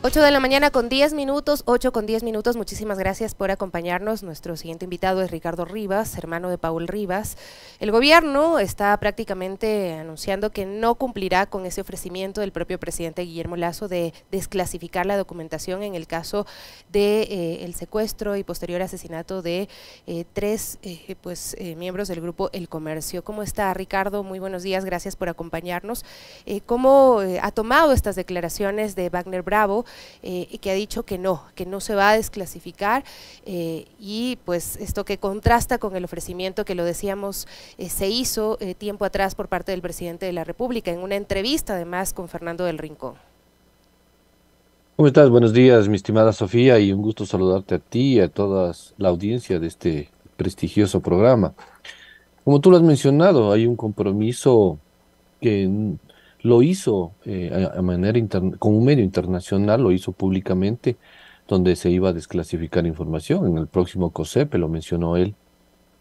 8 de la mañana con 10 minutos, 8 con 10 minutos. Muchísimas gracias por acompañarnos. Nuestro siguiente invitado es Ricardo Rivas, hermano de Paul Rivas. El gobierno está prácticamente anunciando que no cumplirá con ese ofrecimiento del propio presidente Guillermo Lasso de desclasificar la documentación en el caso de el secuestro y posterior asesinato de tres miembros del grupo El Comercio. ¿Cómo está, Ricardo? Muy buenos días, gracias por acompañarnos. ¿Cómo ha tomado estas declaraciones de Wagner Bravo? Que ha dicho que no se va a desclasificar y pues esto que contrasta con el ofrecimiento que lo decíamos se hizo tiempo atrás por parte del presidente de la República en una entrevista además con Fernando del Rincón. ¿Cómo estás? Buenos días, mi estimada Sofía, y un gusto saludarte a ti y a toda la audiencia de este prestigioso programa. Como tú lo has mencionado, hay un compromiso que lo hizo a manera con un medio internacional, lo hizo públicamente, donde se iba a desclasificar información. En el próximo COSEPE lo mencionó él,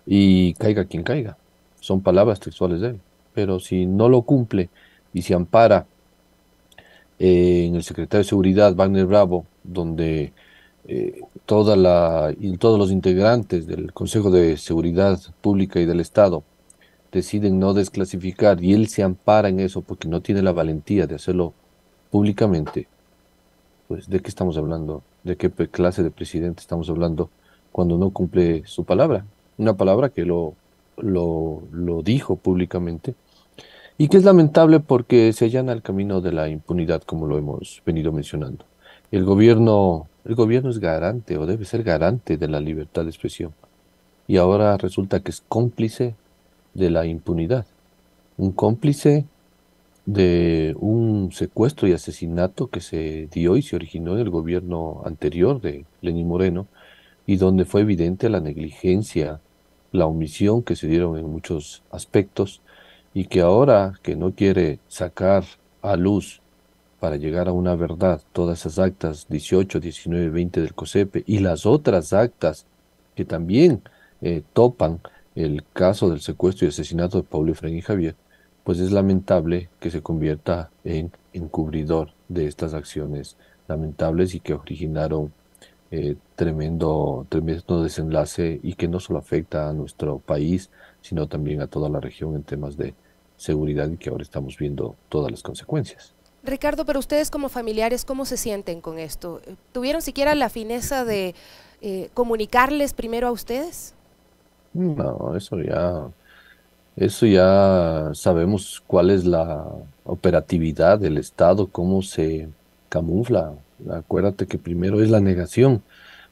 y caiga quien caiga. Son palabras textuales de él. Pero si no lo cumple y se ampara en el secretario de Seguridad, Wagner Bravo, donde todos los integrantes del Consejo de Seguridad Pública y del Estado deciden no desclasificar y él se ampara en eso porque no tiene la valentía de hacerlo públicamente, pues ¿de qué estamos hablando? ¿De qué clase de presidente estamos hablando cuando no cumple su palabra? Una palabra que lo dijo públicamente y que es lamentable porque se allana el camino de la impunidad, como lo hemos venido mencionando. El gobierno es garante o debe ser garante de la libertad de expresión. Y ahora resulta que es cómplice de la impunidad. Un cómplice de un secuestro y asesinato que se dio y se originó en el gobierno anterior de Lenín Moreno y donde fue evidente la negligencia, la omisión que se dieron en muchos aspectos y que ahora que no quiere sacar a luz para llegar a una verdad todas esas actas 18, 19, 20 del COSEPE y las otras actas que también topan el caso del secuestro y asesinato de Paulo Efraín y Javier, pues es lamentable que se convierta en encubridor de estas acciones lamentables y que originaron tremendo desenlace y que no solo afecta a nuestro país, sino también a toda la región en temas de seguridad y que ahora estamos viendo todas las consecuencias. Ricardo, pero ustedes como familiares, ¿cómo se sienten con esto? ¿Tuvieron siquiera la fineza de comunicarles primero a ustedes? No, eso ya sabemos cuál es la operatividad del Estado, cómo se camufla. Acuérdate que primero es la negación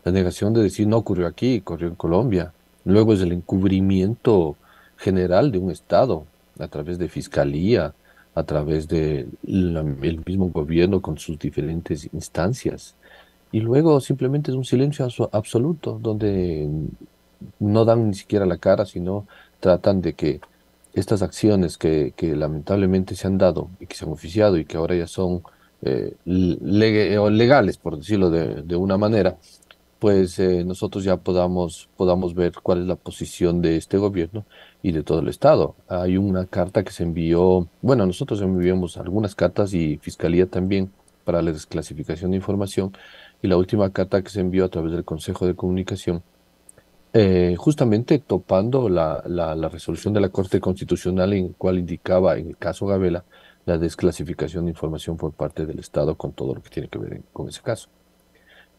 de decir no ocurrió aquí, ocurrió en Colombia. Luego es el encubrimiento general de un Estado a través de fiscalía, a través de el mismo gobierno con sus diferentes instancias. Y luego simplemente es un silencio absoluto, donde no dan ni siquiera la cara, sino tratan de que estas acciones que lamentablemente se han dado y que se han oficiado y que ahora ya son o legales, por decirlo de una manera, pues nosotros ya podamos ver cuál es la posición de este gobierno y de todo el Estado. Hay una carta que se envió, bueno, nosotros enviamos algunas cartas y Fiscalía también para la desclasificación de información, y la última carta que se envió a través del Consejo de Comunicación, justamente topando la resolución de la Corte Constitucional en cual indicaba en el caso Gabela la desclasificación de información por parte del Estado con todo lo que tiene que ver con ese caso.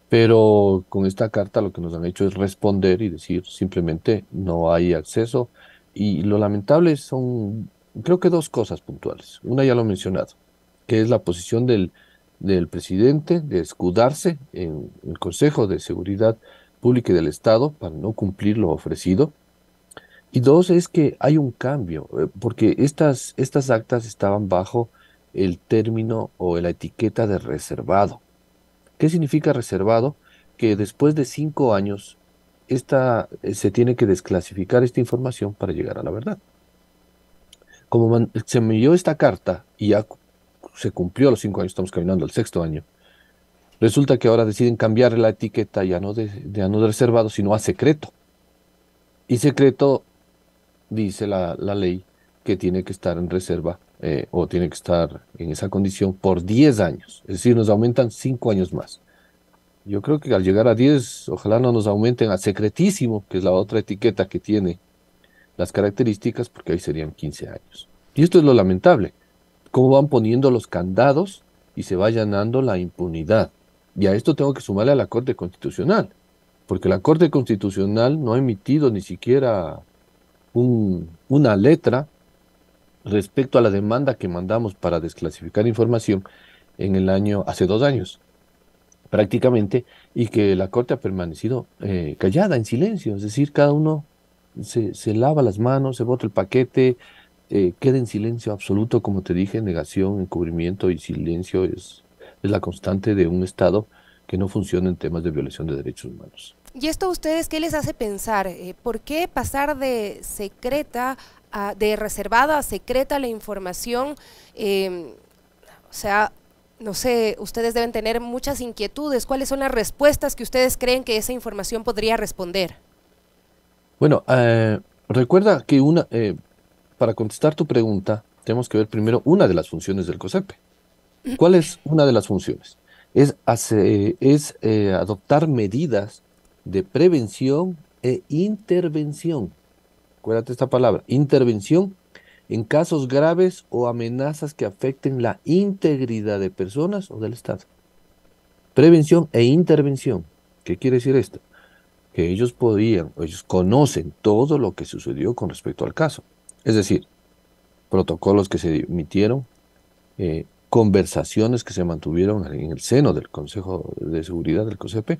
Pero con esta carta lo que nos han hecho es responder y decir simplemente no hay acceso. Y lo lamentable son, creo que dos cosas puntuales. Una ya lo he mencionado, que es la posición del presidente de escudarse en el Consejo de Seguridad Pública y del Estado para no cumplir lo ofrecido. Y dos, es que hay un cambio, porque estas actas estaban bajo el término o la etiqueta de reservado. ¿Qué significa reservado? Que después de 5 años se tiene que desclasificar esta información para llegar a la verdad. Como se me envió esta carta y ya se cumplió los 5 años, estamos caminando al sexto año, resulta que ahora deciden cambiar la etiqueta ya no de reservado, sino a secreto. Y secreto dice la ley que tiene que estar en reserva o tiene que estar en esa condición por 10 años, es decir, nos aumentan 5 años más. Yo creo que al llegar a 10, ojalá no nos aumenten a secretísimo, que es la otra etiqueta que tiene las características, porque ahí serían 15 años. Y esto es lo lamentable, cómo van poniendo los candados y se va allanando la impunidad. Y a esto tengo que sumarle a la Corte Constitucional, porque la Corte Constitucional no ha emitido ni siquiera una letra respecto a la demanda que mandamos para desclasificar información hace 2 años, prácticamente, y que la Corte ha permanecido callada, en silencio, es decir, cada uno se lava las manos, se bota el paquete, queda en silencio absoluto, como te dije, negación, encubrimiento y silencio es la constante de un Estado que no funciona en temas de violación de derechos humanos. ¿Y esto a ustedes qué les hace pensar? ¿Por qué pasar de secreta, de reservada a secreta la información? O sea, no sé, ustedes deben tener muchas inquietudes. ¿Cuáles son las respuestas que ustedes creen que esa información podría responder? Bueno, recuerda que para contestar tu pregunta, tenemos que ver primero una de las funciones del COSEPE. ¿Cuál es una de las funciones? Es adoptar medidas de prevención e intervención. Acuérdate esta palabra, intervención en casos graves o amenazas que afecten la integridad de personas o del Estado. Prevención e intervención. ¿Qué quiere decir esto? Que ellos conocen todo lo que sucedió con respecto al caso. Es decir, protocolos que se emitieron, conversaciones que se mantuvieron en el seno del Consejo de Seguridad del COSEPE,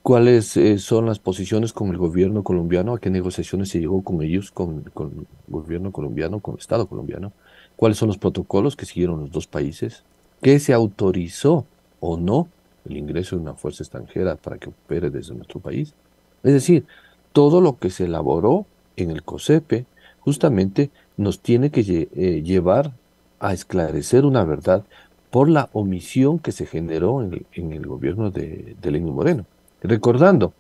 cuáles son las posiciones con el gobierno colombiano, a qué negociaciones se llegó con ellos, con el gobierno colombiano, con el Estado colombiano, cuáles son los protocolos que siguieron los dos países, qué se autorizó o no el ingreso de una fuerza extranjera para que opere desde nuestro país. Es decir, todo lo que se elaboró en el COSEPE justamente nos tiene que llevar a esclarecer una verdad por la omisión que se generó en el gobierno de Lenín Moreno. Recordando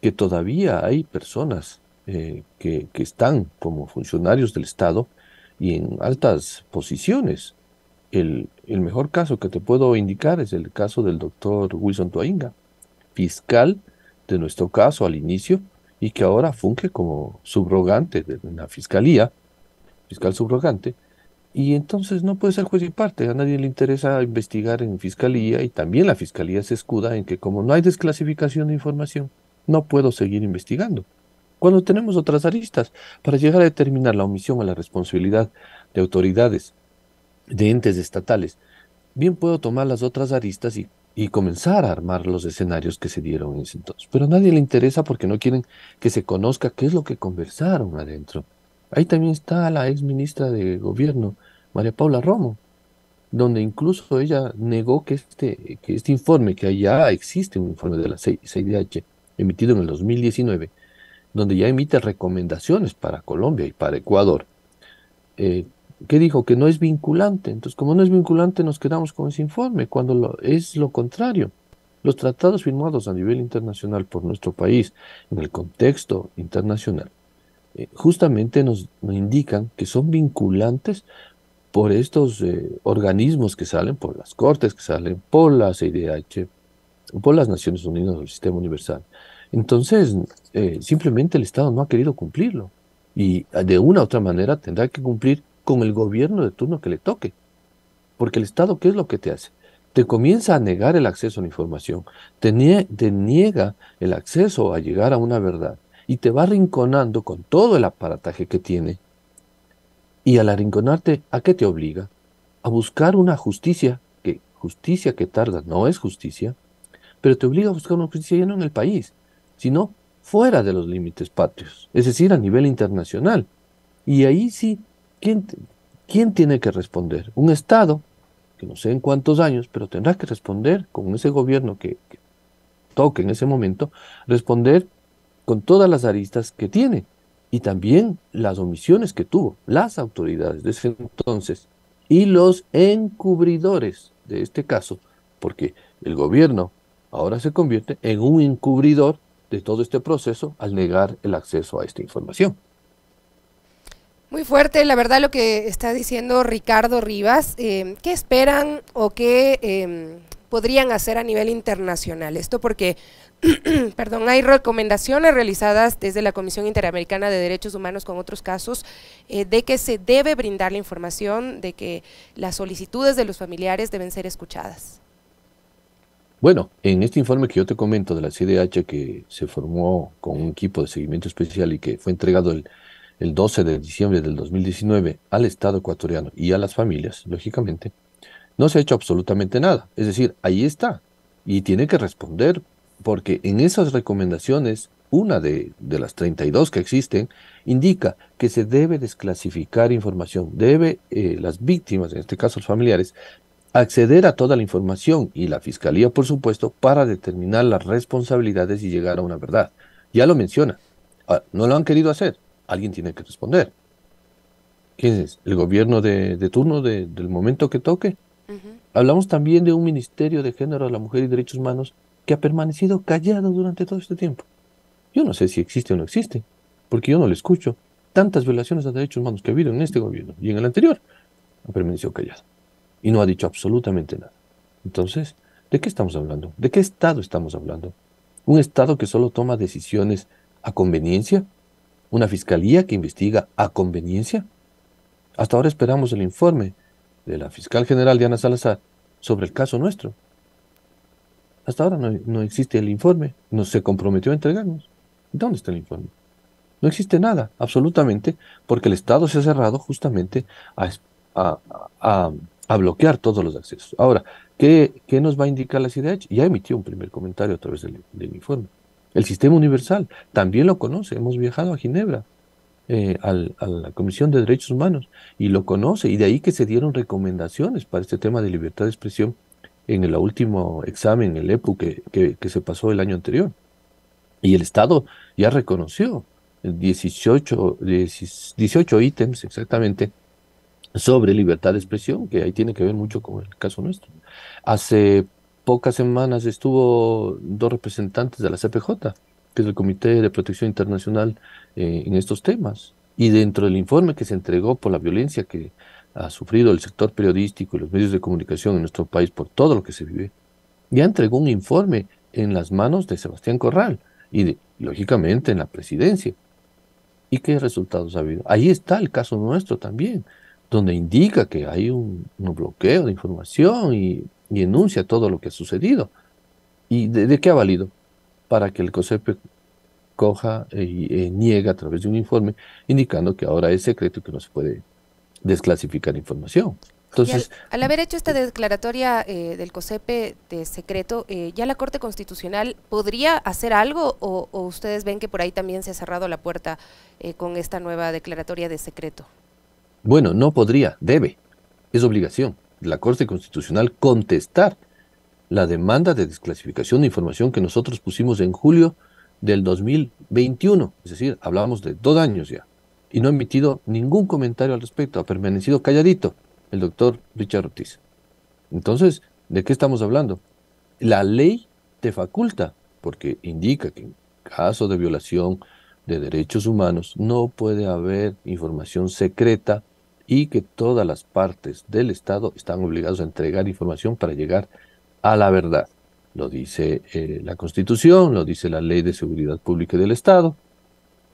que todavía hay personas que están como funcionarios del Estado y en altas posiciones. El mejor caso que te puedo indicar es el caso del doctor Wilson Toainga, fiscal de nuestro caso al inicio y que ahora funge como subrogante de la fiscalía, fiscal subrogante, y entonces no puede ser juez y parte, a nadie le interesa investigar en fiscalía y también la fiscalía se escuda en que como no hay desclasificación de información, no puedo seguir investigando. Cuando tenemos otras aristas para llegar a determinar la omisión o la responsabilidad de autoridades, de entes estatales, bien puedo tomar las otras aristas y comenzar a armar los escenarios que se dieron en ese entonces. Pero a nadie le interesa porque no quieren que se conozca qué es lo que conversaron adentro. Ahí también está la ex ministra de Gobierno, María Paula Romo, donde incluso ella negó que este informe, que ya existe un informe de la CIDH emitido en el 2019, donde ya emite recomendaciones para Colombia y para Ecuador, eh, que dijo que no es vinculante. Entonces, como no es vinculante, nos quedamos con ese informe, cuando es lo contrario. Los tratados firmados a nivel internacional por nuestro país, en el contexto internacional, justamente nos indican que son vinculantes por estos organismos que salen, por las cortes que salen, por la CIDH, por las Naciones Unidas o el Sistema Universal. Entonces, simplemente el Estado no ha querido cumplirlo y de una u otra manera tendrá que cumplir con el gobierno de turno que le toque. Porque el Estado, ¿qué es lo que te hace? Te comienza a negar el acceso a la información, te niega el acceso a llegar a una verdad y te va arrinconando con todo el aparataje que tiene. Y al arrinconarte, ¿a qué te obliga? A buscar una justicia que tarda no es justicia, pero te obliga a buscar una justicia ya no en el país, sino fuera de los límites patrios, es decir, a nivel internacional. Y ahí sí, ¿quién, quién tiene que responder? Un Estado, que no sé en cuántos años, pero tendrá que responder con ese gobierno que toque en ese momento, responder con todas las aristas que tiene y también las omisiones que tuvo las autoridades de ese entonces y los encubridores de este caso, porque el gobierno ahora se convierte en un encubridor de todo este proceso al negar el acceso a esta información. Muy fuerte, la verdad, lo que está diciendo Ricardo Rivas. ¿Qué esperan o qué podrían hacer a nivel internacional? Esto porque, perdón, hay recomendaciones realizadas desde la Comisión Interamericana de Derechos Humanos con otros casos de que se debe brindar la información, de que las solicitudes de los familiares deben ser escuchadas. Bueno, en este informe que yo te comento de la CIDH, que se formó con un equipo de seguimiento especial y que fue entregado el 12 de diciembre del 2019 al Estado ecuatoriano y a las familias, lógicamente, no se ha hecho absolutamente nada. Es decir, ahí está. Y tiene que responder, porque en esas recomendaciones, una de las 32 que existen, indica que se debe desclasificar información. Debe las víctimas, en este caso los familiares, acceder a toda la información y la Fiscalía, por supuesto, para determinar las responsabilidades y llegar a una verdad. Ya lo menciona. No lo han querido hacer. Alguien tiene que responder. ¿Quién es? ¿El gobierno de turno del momento que toque? Hablamos también de un Ministerio de Género, la Mujer y Derechos Humanos que ha permanecido callado durante todo este tiempo. Yo no sé si existe o no existe, porque yo no le escucho. Tantas violaciones a derechos humanos que ha habido en este gobierno y en el anterior, ha permanecido callado y no ha dicho absolutamente nada. Entonces, ¿de qué estamos hablando? ¿De qué Estado estamos hablando? ¿Un Estado que solo toma decisiones a conveniencia? ¿Una fiscalía que investiga a conveniencia? Hasta ahora esperamos el informe de la fiscal general Diana Salazar sobre el caso nuestro. Hasta ahora no existe el informe, no se comprometió a entregarnos. ¿Dónde está el informe? No existe nada, absolutamente, porque el Estado se ha cerrado justamente a, a- a- a bloquear todos los accesos. Ahora, ¿qué nos va a indicar la CIDH? Ya emitió un primer comentario a través del informe. El sistema universal también lo conoce, hemos viajado a Ginebra, a la Comisión de Derechos Humanos, y lo conoce, y de ahí que se dieron recomendaciones para este tema de libertad de expresión en el último examen, el EPU, que se pasó el año anterior. Y el Estado ya reconoció 18 ítems exactamente sobre libertad de expresión, que ahí tiene que ver mucho con el caso nuestro. Hace pocas semanas estuvo dos representantes de la CPJ, que es el Comité de Protección Internacional en estos temas. Y dentro del informe que se entregó por la violencia que ha sufrido el sector periodístico y los medios de comunicación en nuestro país por todo lo que se vive, ya entregó un informe en las manos de Sebastián Corral y lógicamente en la presidencia. ¿Y qué resultados ha habido? Ahí está el caso nuestro también, donde indica que hay un bloqueo de información y enuncia todo lo que ha sucedido. ¿Y de qué ha valido? Para que el COSEPE coja y niegue a través de un informe indicando que ahora es secreto y que no se puede desclasificar información. Y Entonces, al haber hecho esta declaratoria del COSEPE de secreto, ¿ya la Corte Constitucional podría hacer algo o ustedes ven que por ahí también se ha cerrado la puerta con esta nueva declaratoria de secreto? bueno, no podría, debe, es obligación de la Corte Constitucional contestar la demanda de desclasificación de información que nosotros pusimos en julio del 2021, es decir, hablamos de 2 años ya, y no ha emitido ningún comentario al respecto, ha permanecido calladito el doctor Richard Ortiz. Entonces, ¿de qué estamos hablando? La ley te faculta, porque indica que en caso de violación de derechos humanos no puede haber información secreta y que todas las partes del Estado están obligadas a entregar información para llegar a la verdad. Lo dice la Constitución, lo dice la Ley de Seguridad Pública del Estado,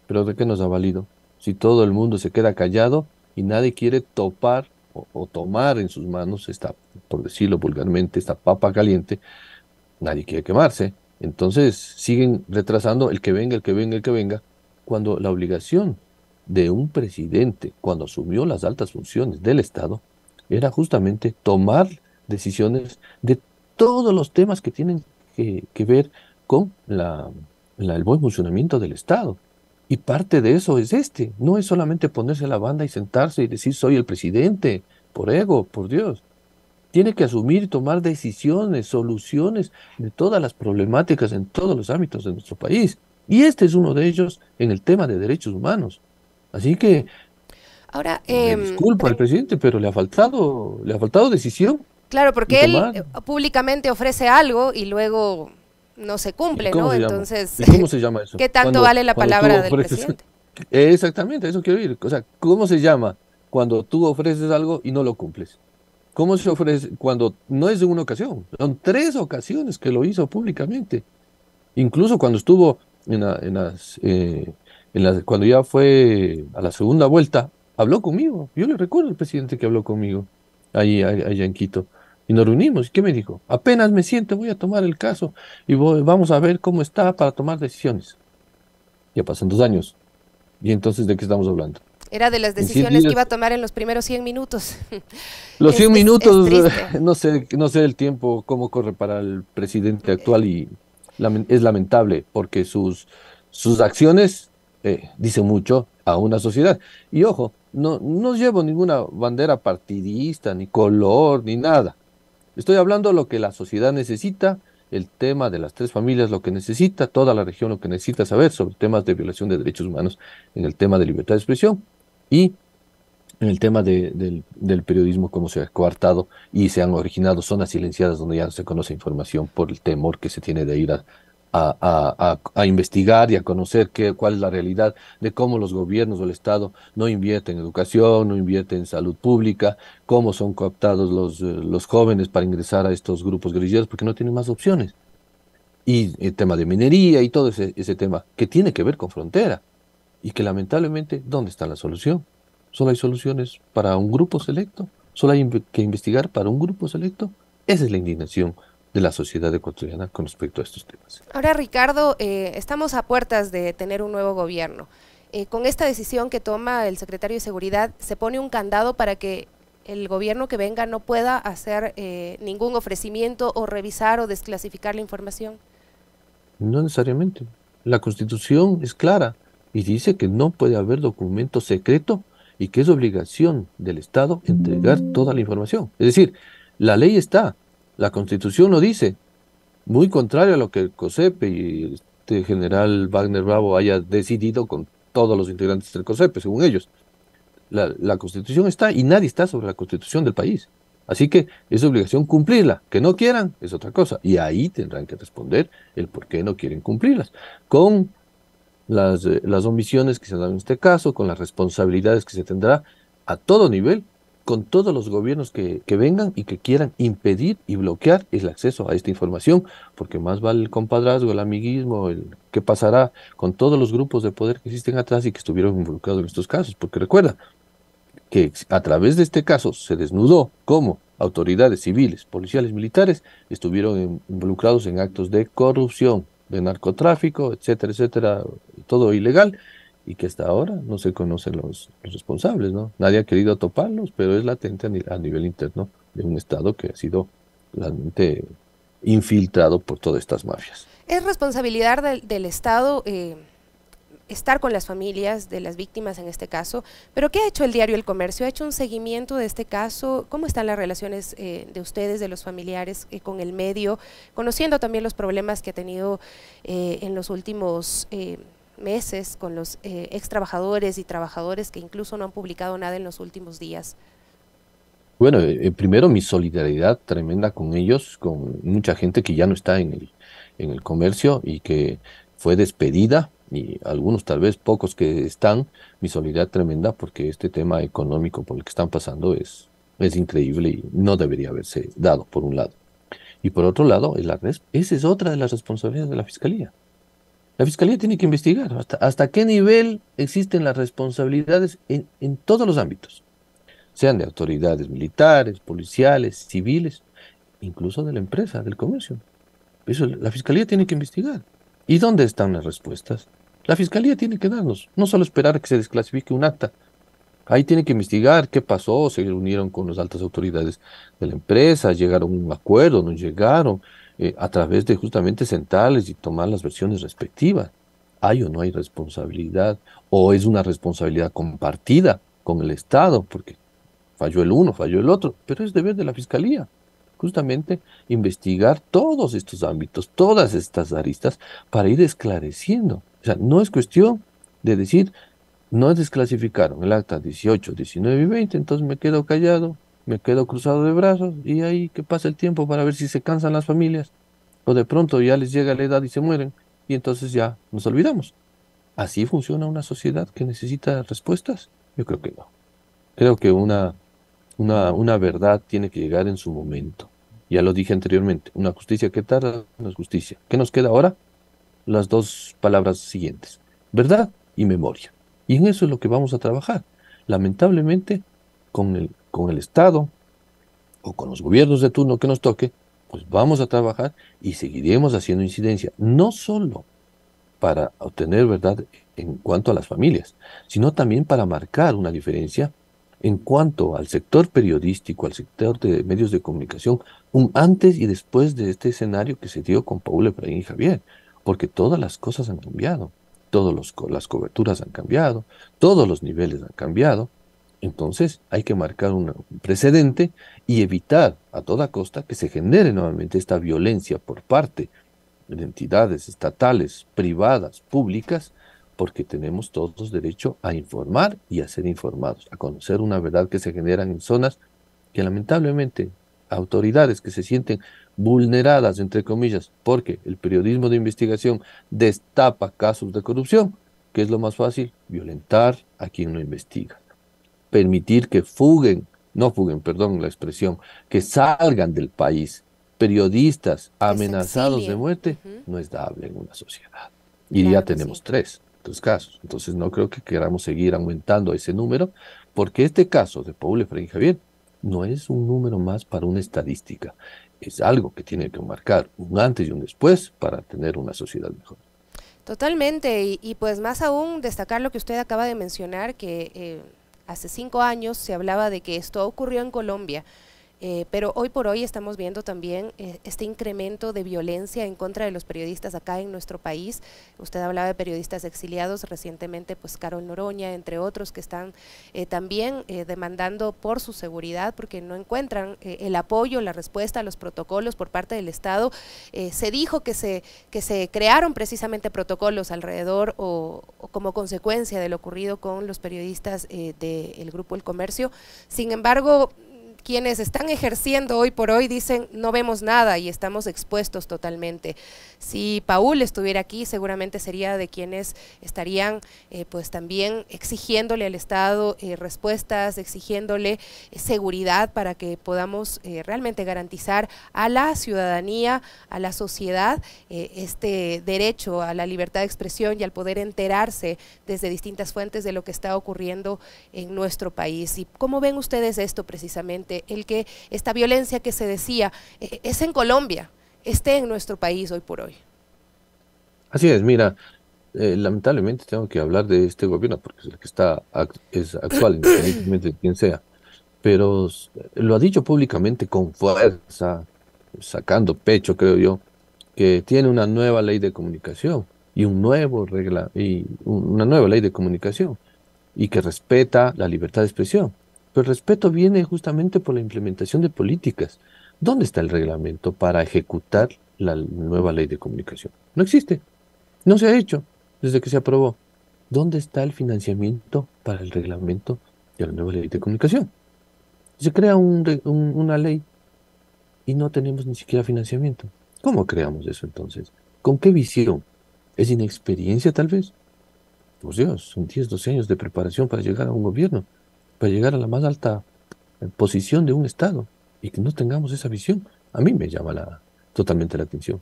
pero ¿de qué nos ha valido? Si todo el mundo se queda callado y nadie quiere topar o tomar en sus manos esta, por decirlo vulgarmente, esta papa caliente, nadie quiere quemarse. Entonces siguen retrasando el que venga, el que venga, el que venga, cuando la obligación de un presidente, cuando asumió las altas funciones del Estado, era justamente tomar decisiones de todos los temas que tienen que ver con el buen funcionamiento del Estado. Y parte de eso es no es solamente ponerse a la banda y sentarse y decir soy el presidente, por ego, por Dios. Tiene que asumir y tomar decisiones, soluciones de todas las problemáticas en todos los ámbitos de nuestro país. Y este es uno de ellos en el tema de derechos humanos. Así que Ahora, me disculpa al presidente, pero le ha faltado decisión claro, y porque él tomar. públicamente ofrece algo y luego no se ¿Y cumple, cómo ¿no? se llama? Entonces, ¿Y cómo se llama eso? ¿qué tanto vale la Cuando tú palabra del ofreces, presidente? Exactamente, a eso quiero ir. O sea, ¿cómo se llama cuando tú ofreces algo y no lo cumples? ¿Cómo se ofrece cuando no es de una ocasión? Son tres ocasiones que lo hizo públicamente. Incluso cuando estuvo cuando ya fue a la segunda vuelta, habló conmigo. Yo le recuerdo al presidente que habló conmigo allá en Quito. Y nos reunimos. ¿Y qué me dijo? Apenas me siento, voy a tomar el caso y vamos a ver cómo está para tomar decisiones. Ya pasan 2 años. ¿Y entonces de qué estamos hablando? Era de las En 100 decisiones que iba a días, tomar en los primeros 100 minutos. los 100 Es minutos, triste. no sé el tiempo, cómo corre para el presidente actual y es lamentable porque sus acciones dicen mucho a una sociedad. Y ojo, no llevo ninguna bandera partidista, ni color, ni nada. Estoy hablando de lo que la sociedad necesita, el tema de las tres familias, lo que necesita, toda la región lo que necesita saber sobre temas de violación de derechos humanos, en el tema de libertad de expresión y en el tema del periodismo, cómo se ha coartado y se han originado zonas silenciadas donde ya no se conoce información por el temor que se tiene de ir a investigar y a conocer cuál es la realidad de cómo los gobiernos o el Estado no invierten en educación, no invierten en salud pública, cómo son cooptados los jóvenes para ingresar a estos grupos guerrilleros porque no tienen más opciones. Y el tema de minería y todo ese tema que tiene que ver con frontera y que lamentablemente, ¿dónde está la solución? ¿Solo hay soluciones para un grupo selecto? ¿Solo hay que investigar para un grupo selecto? Esa es la indignación de la sociedad ecuatoriana con respecto a estos temas. Ahora, Ricardo, estamos a puertas de tener un nuevo gobierno. Con esta decisión que toma el secretario de Seguridad, se pone un candado para que el gobierno que venga no pueda hacer ningún ofrecimiento o revisar o desclasificar la información. No necesariamente. La Constitución es clara y dice que no puede haber documento secreto y que es obligación del Estado entregar toda la información. Es decir, la ley está, la Constitución lo dice, muy contrario a lo que el COSEP y este general Wagner Bravo haya decidido con todos los integrantes del COSEP, según ellos. La Constitución está y nadie está sobre la Constitución del país. Así que es obligación cumplirla. Que no quieran es otra cosa. Y ahí tendrán que responder el por qué no quieren cumplirlas. Con las omisiones que se dan en este caso, con las responsabilidades que se tendrá a todo nivel, con todos los gobiernos que vengan y que quieran impedir y bloquear el acceso a esta información, porque más vale el compadrazgo, el amiguismo, el qué pasará con todos los grupos de poder que existen atrás y que estuvieron involucrados en estos casos, porque recuerda, que a través de este caso se desnudó cómo autoridades civiles, policiales, militares estuvieron involucrados en actos de corrupción, de narcotráfico, etcétera, todo ilegal, y que hasta ahora no se conocen los responsables, ¿no? Nadie ha querido toparlos, pero es latente a nivel interno de un Estado que ha sido realmente infiltrado por todas estas mafias. Es responsabilidad del Estado estar con las familias de las víctimas en este caso, pero ¿qué ha hecho el diario El Comercio? ¿Ha hecho un seguimiento de este caso? ¿Cómo están las relaciones de ustedes, de los familiares, con el medio, conociendo también los problemas que ha tenido en los últimos meses con los ex trabajadores y trabajadores que incluso no han publicado nada en los últimos días? Bueno, primero mi solidaridad tremenda con ellos, con mucha gente que ya no está en el comercio y que fue despedida, y algunos tal vez pocos que están, mi solidaridad tremenda porque este tema económico por el que están pasando es increíble y no debería haberse dado, por un lado. Y por otro lado, esa es otra de las responsabilidades de la Fiscalía. La Fiscalía tiene que investigar hasta qué nivel existen las responsabilidades en todos los ámbitos, sean de autoridades militares, policiales, civiles, incluso de la empresa, del comercio. Eso la Fiscalía tiene que investigar. ¿Y dónde están las respuestas? La Fiscalía tiene que darnos, no solo esperar a que se desclasifique un acta. Ahí tiene que investigar qué pasó, se reunieron con las altas autoridades de la empresa, llegaron a un acuerdo, no llegaron, a través de justamente sentarles y tomar las versiones respectivas. ¿Hay o no hay responsabilidad? ¿O es una responsabilidad compartida con el Estado? Porque falló el uno, falló el otro, pero es deber de la Fiscalía, justamente investigar todos estos ámbitos, todas estas aristas, para ir esclareciendo. O sea, no es cuestión de decir, no desclasificaron el acta 18, 19 y 20, entonces me quedo callado, me quedo cruzado de brazos y ahí que pasa el tiempo para ver si se cansan las familias o de pronto ya les llega la edad y se mueren y entonces ya nos olvidamos. ¿Así funciona una sociedad que necesita respuestas? Yo creo que no. Creo que una verdad tiene que llegar en su momento. Ya lo dije anteriormente, una justicia que tarda no es justicia. ¿Qué nos queda ahora? Las dos palabras siguientes, verdad y memoria. Y en eso es lo que vamos a trabajar. Lamentablemente, con el Estado o con los gobiernos de turno que nos toque, pues vamos a trabajar y seguiremos haciendo incidencia, no solo para obtener verdad en cuanto a las familias, sino también para marcar una diferencia en cuanto al sector periodístico, al sector de medios de comunicación, un antes y después de este escenario que se dio con Paul Efraín y Javier, porque todas las cosas han cambiado, las coberturas han cambiado, todos los niveles han cambiado. Entonces hay que marcar un precedente y evitar a toda costa que se genere nuevamente esta violencia por parte de entidades estatales, privadas, públicas, porque tenemos todos derecho a informar y a ser informados, a conocer una verdad que se generan en zonas que lamentablemente autoridades que se sienten vulneradas, entre comillas, porque el periodismo de investigación destapa casos de corrupción, que es lo más fácil, violentar a quien lo investiga, permitir que no fuguen, perdón la expresión, que salgan del país periodistas Que se amenazados de exilien. muerte, Ujú. no es dable en una sociedad. Y ya Claro que sí. tenemos tres casos. Entonces no creo que queramos seguir aumentando ese número, porque este caso de Paul Efraín Javier no es un número más para una estadística. Es algo que tiene que marcar un antes y un después para tener una sociedad mejor. Totalmente, y pues más aún destacar lo que usted acaba de mencionar, que hace 5 años se hablaba de que esto ocurrió en Colombia, pero hoy por hoy estamos viendo también este incremento de violencia en contra de los periodistas acá en nuestro país. Usted hablaba de periodistas exiliados, recientemente pues Carol Noroña, entre otros, que están también demandando por su seguridad porque no encuentran el apoyo, la respuesta a los protocolos por parte del Estado. Se dijo que se crearon precisamente protocolos alrededor o como consecuencia de lo ocurrido con los periodistas del Grupo El Comercio. Sin embargo, quienes están ejerciendo hoy por hoy dicen no vemos nada y estamos expuestos totalmente. Si Paul estuviera aquí, seguramente sería de quienes estarían pues también exigiéndole al Estado respuestas, exigiéndole seguridad para que podamos realmente garantizar a la ciudadanía, a la sociedad, este derecho a la libertad de expresión y al poder enterarse desde distintas fuentes de lo que está ocurriendo en nuestro país. ¿Y cómo ven ustedes esto precisamente? El que esta violencia que se decía es en Colombia, esté en nuestro país hoy por hoy. Así es, mira, lamentablemente tengo que hablar de este gobierno porque es el que es actual, independientemente de quién sea, pero lo ha dicho públicamente con fuerza, sacando pecho, creo yo, que tiene una nueva ley de comunicación y una nueva ley de comunicación y que respeta la libertad de expresión. Pero el respeto viene justamente por la implementación de políticas. ¿Dónde está el reglamento para ejecutar la nueva ley de comunicación? No existe, no se ha hecho desde que se aprobó. ¿Dónde está el financiamiento para el reglamento de la nueva ley de comunicación? Se crea una ley y no tenemos ni siquiera financiamiento. ¿Cómo creamos eso entonces? ¿Con qué visión? ¿Es inexperiencia tal vez? Pues Dios, son 10, 12 años de preparación para llegar a un gobierno, para llegar a la más alta posición de un Estado y que no tengamos esa visión. A mí me llama totalmente la atención.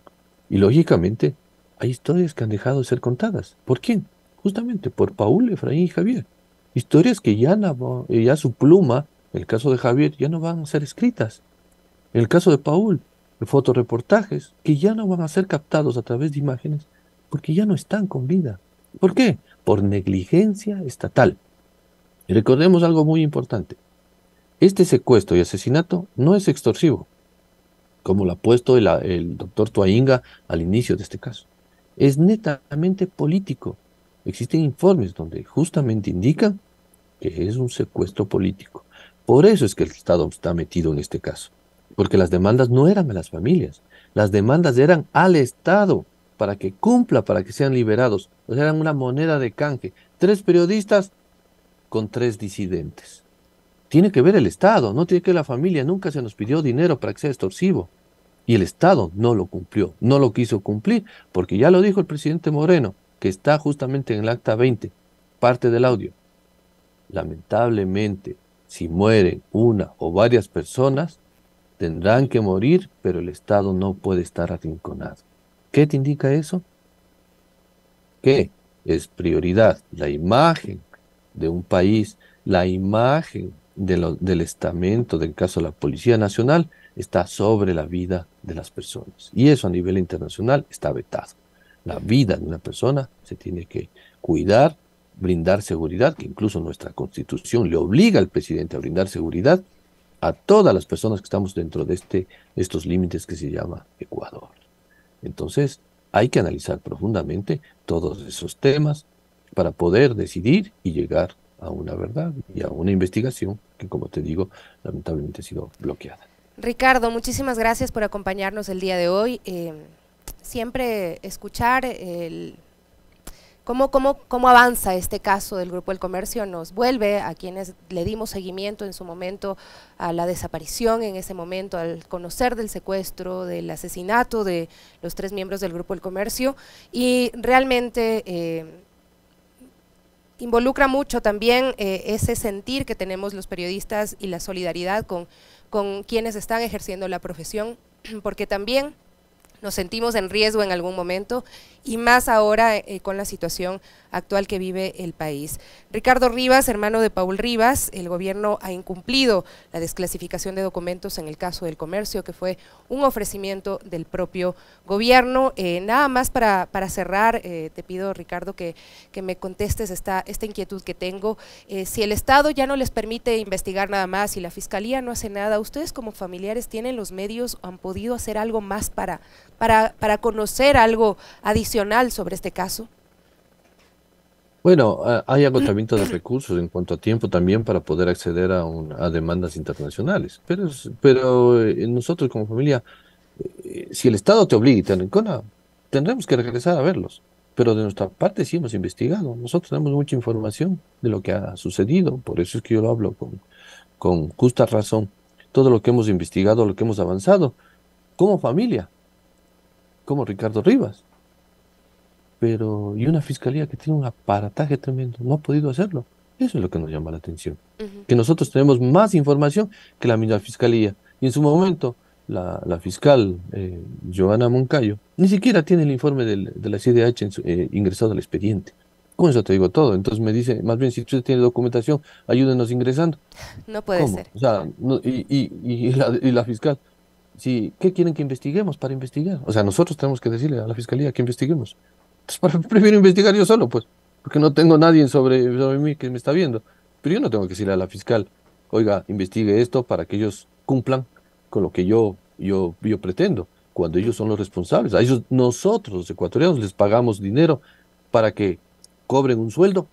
Y lógicamente hay historias que han dejado de ser contadas. ¿Por quién? Justamente por Paul, Efraín y Javier. Historias que ya su pluma, en el caso de Javier, ya no van a ser escritas. En el caso de Paul, fotoreportajes que ya no van a ser captados a través de imágenes porque ya no están con vida. ¿Por qué? Por negligencia estatal. Y recordemos algo muy importante. Este secuestro y asesinato no es extorsivo, como lo ha puesto el doctor Tuainga al inicio de este caso. Es netamente político. Existen informes donde justamente indican que es un secuestro político. Por eso es que el Estado está metido en este caso, porque las demandas no eran a las familias, las demandas eran al Estado para que cumpla, para que sean liberados. O sea, eran una moneda de canje. 3 periodistas con 3 disidentes. Tiene que ver el Estado, no tiene que ver la familia. Nunca se nos pidió dinero para que sea extorsivo. Y el Estado no lo cumplió, no lo quiso cumplir, porque ya lo dijo el presidente Moreno. que está justamente en el acta 20, parte del audio. Lamentablemente, si mueren una o varias personas, tendrán que morir, pero el Estado no puede estar arrinconado. ¿Qué te indica eso? Que es prioridad la imagen de un país, la imagen del estamento, del caso de la Policía Nacional, está sobre la vida de las personas. Y eso a nivel internacional está vetado. La vida de una persona se tiene que cuidar, brindar seguridad, que incluso nuestra Constitución le obliga al presidente a brindar seguridad a todas las personas que estamos dentro de estos límites que se llama Ecuador. Entonces, hay que analizar profundamente todos esos temas para poder decidir y llegar a una verdad y a una investigación que, como te digo, lamentablemente ha sido bloqueada. Ricardo, muchísimas gracias por acompañarnos el día de hoy. Siempre escuchar cómo avanza este caso del Grupo El Comercio nos vuelve a quienes le dimos seguimiento en su momento a la desaparición, en ese momento al conocer del secuestro, del asesinato de los 3 miembros del Grupo El Comercio, y realmente involucra mucho también ese sentir que tenemos los periodistas y la solidaridad con quienes están ejerciendo la profesión, porque también nos sentimos en riesgo en algún momento y más ahora con la situación actual que vive el país. Ricardo Rivas, hermano de Paul Rivas, el gobierno ha incumplido la desclasificación de documentos en el caso del comercio, que fue un ofrecimiento del propio gobierno. Nada más para cerrar, te pido, Ricardo, que me contestes esta inquietud que tengo. Si el Estado ya no les permite investigar nada más y la Fiscalía no hace nada, ¿ustedes como familiares tienen los medios o han podido hacer algo más para conocer algo adicional sobre este caso? Bueno, hay agotamiento de recursos en cuanto a tiempo también para poder acceder a demandas internacionales, pero nosotros como familia, si el Estado te obliga y te arrincona, tendremos que regresar a verlos. Pero de nuestra parte sí hemos investigado. Nosotros tenemos mucha información de lo que ha sucedido. Por eso es que yo lo hablo con justa razón. Todo lo que hemos investigado, lo que hemos avanzado, como familia, como Ricardo Rivas. Pero, y una fiscalía que tiene un aparataje tremendo, no ha podido hacerlo. Eso es lo que nos llama la atención. Que nosotros tenemos más información que la misma fiscalía. Y en su momento, la fiscal Joana Moncayo ni siquiera tiene el informe de la CIDH ingresado al expediente. Con eso te digo todo. Entonces me dice, más bien, si usted tiene documentación, ayúdenos ingresando. No puede ¿Cómo? ser. O sea, y la fiscal, sí, ¿qué quieren que investiguemos para investigar? O sea, nosotros tenemos que decirle a la fiscalía que investiguemos. Entonces, prefiero investigar yo solo, pues, porque no tengo nadie sobre mí que me está viendo. Pero yo no tengo que decirle a la fiscal, oiga, investigue esto para que ellos cumplan con lo que yo pretendo, cuando ellos son los responsables. A ellos, nosotros, los ecuatorianos, les pagamos dinero para que cobren un sueldo,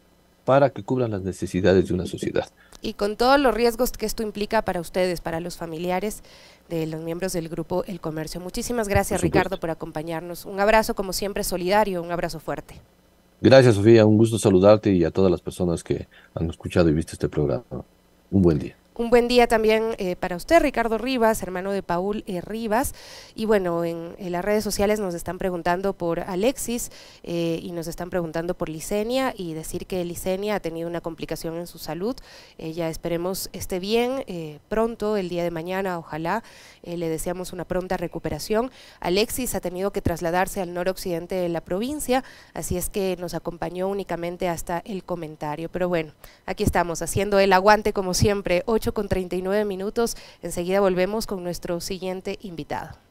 para que cubran las necesidades de una sociedad. Y con todos los riesgos que esto implica para ustedes, para los familiares de los miembros del Grupo El Comercio. Muchísimas gracias, Ricardo, por acompañarnos. Un abrazo, como siempre, solidario, un abrazo fuerte. Gracias, Sofía, un gusto saludarte y a todas las personas que han escuchado y visto este programa. Un buen día. Un buen día también para usted, Ricardo Rivas, hermano de Paul Rivas. Y bueno, en las redes sociales nos están preguntando por Alexis y nos están preguntando por Licenia, y decir que Licenia ha tenido una complicación en su salud. Ella, esperemos, esté bien pronto, el día de mañana, ojalá. Le deseamos una pronta recuperación. Alexis ha tenido que trasladarse al noroccidente de la provincia, así es que nos acompañó únicamente hasta el comentario. Pero bueno, aquí estamos haciendo el aguante como siempre, 8:39. Enseguida volvemos con nuestro siguiente invitado.